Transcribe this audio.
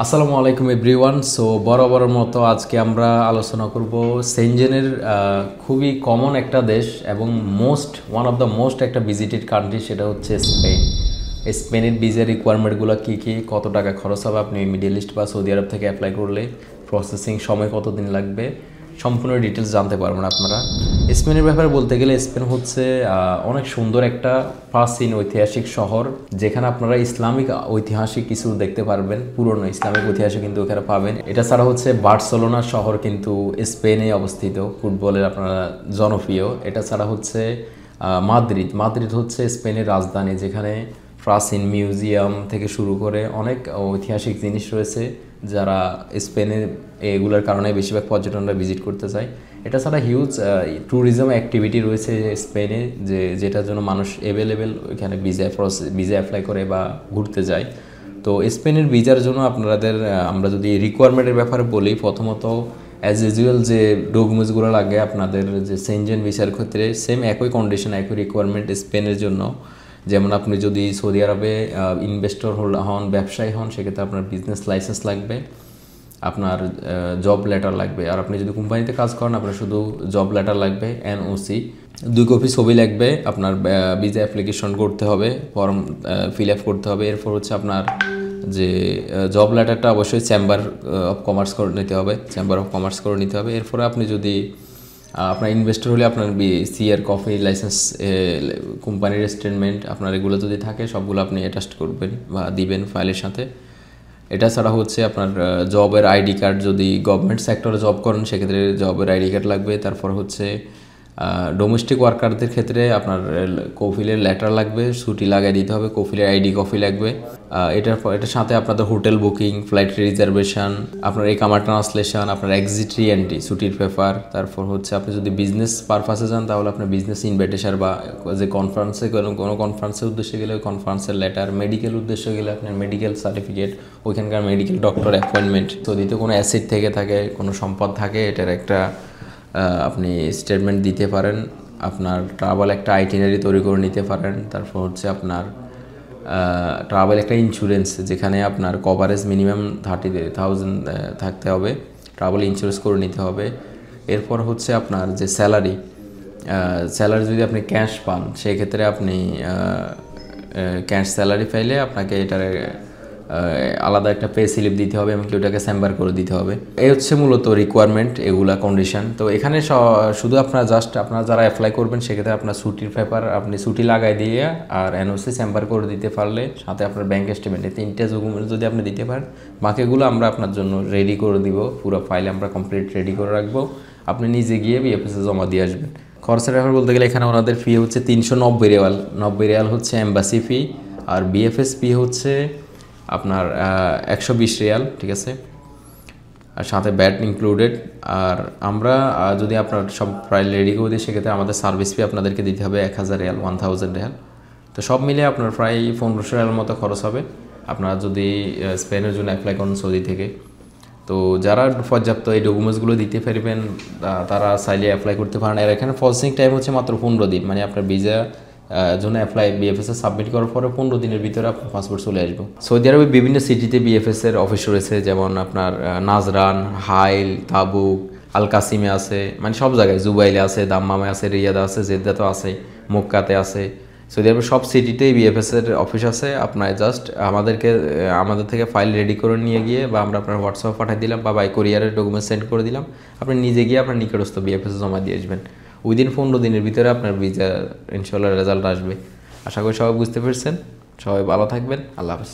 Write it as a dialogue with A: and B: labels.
A: আসসালামু আলাইকুম everyone. So বরাবরের মতো আজকে আমরা আলোচনা করব সেনজেনের খুবই কমন একটা দেশ এবং ওয়ান অফ দ্য মোস্ট একটা ভিজিটেড কান্ট্রি, সেটা হচ্ছে স্পেন। স্পেনের ভিসা রিকোয়ারমেন্টগুলো কী কী, কত টাকা খরচ হবে আপনি মিডল ইস্ট বা সৌদি আরব থেকে অ্যাপ্লাই করলে, প্রসেসিং সময় কতদিন লাগবে, সম্পূর্ণ ডিটেলস জানতে পারবেন আপনারা। স্পেনের ব্যাপারে বলতে গেলে স্পেন হচ্ছে অনেক সুন্দর একটা প্রাচীন ঐতিহাসিক শহর, যেখানে আপনারা ইসলামিক ঐতিহাসিক কিছু দেখতে পারবেন, পুরনো ইসলামিক ঐতিহাসিক কিন্তু ওখানে পাবেন। এটা ছাড়া হচ্ছে বার্সেলোনা শহর কিন্তু স্পেনে অবস্থিত, ফুটবলের আপনারা জনপ্রিয়। এটা ছাড়া হচ্ছে মাদ্রিদ হচ্ছে স্পেনের রাজধানী, যেখানে প্রাচীন মিউজিয়াম থেকে শুরু করে অনেক ঐতিহাসিক জিনিস রয়েছে, যারা স্পেনে এগুলোর কারণে বেশিরভাগ পর্যটনরা ভিজিট করতে চায়। এটা ছাড়া হিউজ ট্যুরিজম অ্যাক্টিভিটি রয়েছে স্পেনে, যেটার জন্য মানুষ অ্যাভেলেবেল ওইখানে ভিসা অ্যাপ্লাই করে বা ঘুরতে যায়। তো স্পেনের ভিসার জন্য আপনাদের আমরা যদি রিকোয়ারমেন্টের ব্যাপারে বলি, প্রথমত অ্যাজ ইউজুয়াল যে ডকুমেন্টসগুলো লাগে আপনাদের যে সেনজেন ভিসার ক্ষেত্রে সেম একই কন্ডিশন, একই রিকোয়ারমেন্ট স্পেনের জন্য। যেমন আপনি যদি সৌদি আরবে ইনভেস্টর হন, ব্যবসায়ী হন, সেক্ষেত্রে আপনার বিজনেস লাইসেন্স লাগবে, আপনার জব লেটার লাগবে। আর আপনি যদি কোম্পানিতে কাজ করেন আপনার শুধু জব লেটার লাগবে, এনওসি, 2 কপি ছবি লাগবে, আপনার ভিসা অ্যাপ্লিকেশন করতে হবে, ফর্ম ফিল আপ করতে হবে। এরপর হচ্ছে আপনার যে জব লেটারটা অবশ্যই চেম্বার অফ কমার্স করে নিতে হবে, এরপরে আপনি যদি আপনার ইনভেস্টর হলে আপনার সিআর কপি, লাইসেন্স, কোম্পানির স্টেটমেন্ট, আপনার এগুলো যদি থাকে সবগুলো আপনি অ্যাটাচ করবেন বা দিবেন ফাইলের সাথে। এটা ছাড়া হচ্ছে আপনার জবের আইডি কার্ড, যদি গভর্নমেন্ট সেক্টরে জব করেন সেক্ষেত্রে জবের আইডি কার্ড লাগবে। তারপর হচ্ছে ডোমেস্টিক ওয়ার্কারদের ক্ষেত্রে আপনার কফিলের লেটার লাগবে, ছুটি লাগাই দিতে হবে, কফিলের আইডি কপি লাগবে। এটার সাথে আপনাদের হোটেল বুকিং, ফ্লাইট রিজার্ভেশন, আপনার একামা ট্রান্সলেশন, আপনার এক্সিট রি এন্ট্রি, ছুটির পেপার। তারপর হচ্ছে আপনি যদি বিজনেস পারপাসে যান তাহলে আপনার বিজনেস ইনভাইটেশন বা যে কনফারেন্সে কোনো কনফারেন্সের উদ্দেশ্যে গেলে ওই কনফারেন্সের লেটার, মেডিকেল উদ্দেশ্যে গেলে আপনার মেডিকেল সার্টিফিকেট, ওইখানকার মেডিকেল ডক্টর অ্যাপয়েন্টমেন্ট। যদি তো কোনো অ্যাসেট থেকে থাকে, কোনো সম্পদ থাকে, এটার একটা আপনি স্টেটমেন্ট দিতে পারেন। আপনার ট্রাভেল একটা আইটিনারি তৈরি করে নিতে পারেন। তারপর হচ্ছে আপনার ট্রাভেল একটা ইন্স্যুরেন্স, যেখানে আপনার কভারেজ মিনিমাম 30,000 থাকতে হবে, ট্রাভেল ইন্স্যুরেন্স করে নিতে হবে। এরপর হচ্ছে আপনার যে স্যালারি যদি আপনি ক্যাশ পান সেক্ষেত্রে আপনি ক্যাশ স্যালারি পাইলে আপনাকে এটার আলাদা একটা পে স্লিপ দিতে হবে এবং ওটাকে চেম্বার করে দিতে হবে। এই হচ্ছে মূলত রিকোয়ারমেন্ট, এগুলা কন্ডিশন। তো এখানে শুধু আপনারা যারা অ্যাপ্লাই করবেন সেক্ষেত্রে আপনার ছুটির পেপার আপনি ছুটি লাগাই দিয়ে আর এনওসি চেম্বার করে দিতে পারলে, সাথে আপনার ব্যাঙ্ক স্টেটমেন্ট, এই 3টে ডকুমেন্ট যদি আপনি দিতে পারেন, বাকিগুলো আমরা আপনার জন্য রেডি করে দিব। পুরো ফাইল আমরা কমপ্লিট রেডি করে রাখবো, আপনি নিজে গিয়ে বিএফএসে জমা দিয়ে আসবেন। খরচের ব্যাপার বলতে গেলে এখানে ওনাদের ফি হচ্ছে 390 রিয়াল। 90 রিয়াল হচ্ছে এম্বাসি ফি, আর বিএফএস ফি হচ্ছে আপনার 120 রিয়াল, ঠিক আছে, আর সাথে ব্যাট ইনক্লুডেড। আর আমরা যদি আপনার সব প্রায় রেডি করে দিই সেক্ষেত্রে আমাদের সার্ভিস ফি আপনাদেরকে দিতে হবে 1000 রিয়াল, 1000 রিয়াল। তো সব মিলিয়ে আপনার প্রায় 1500 রিয়ালের মতো খরচ হবে আপনারা যদি স্পেনের জন্য অ্যাপ্লাই করেন সৌদি থেকে। তো যারা পর্যাপ্ত এই ডকুমেন্টসগুলো দিতে পারবেন তারা চাইলে অ্যাপ্লাই করতে পারেন। আর এখানে প্রসেসিং টাইম হচ্ছে মাত্র 15 দিন, মানে আপনার ভিসা জন্য বিএফএসে সাবমিট করার পরে 15 দিনের ভিতরে আপনার পাসপোর্ট চলে আসবে। সৌদি আরবে বিভিন্ন সিটিতে বিএফএসের অফিস রয়েছে, যেমন আপনার নাজরান, হাইল, তাবুক, আল কাসিমে আছে, মানে সব জায়গায়, জুবাইলে আছে, দাম্মামে আছে, রিয়াদে আছে, জেদ্দাতে আছে, মক্কাতে আছে। সৌদি আরবের সব সিটিতেই বিএফএসের অফিস আছে। আপনার জাস্ট আমাদের থেকে ফাইল রেডি করে নিয়ে গিয়ে, বা আমরা আপনার হোয়াটসঅ্যাপে পাঠিয়ে দিলাম বা বাই কোরিয়ারের ডকুমেন্ট সেন্ড করে দিলাম, আপনি নিজে গিয়ে আপনার নিকটস্থ বিএফএসে জমা দিয়ে আসবেন। উইদিন 15 দিনের ভিতরে আপনার ভিসা ইনশাল্লাহ রেজাল্ট আসবে। আশা করি সবাই বুঝতে পেরেছেন। সবাই ভালো থাকবেন। আল্লাহ হাফেজ।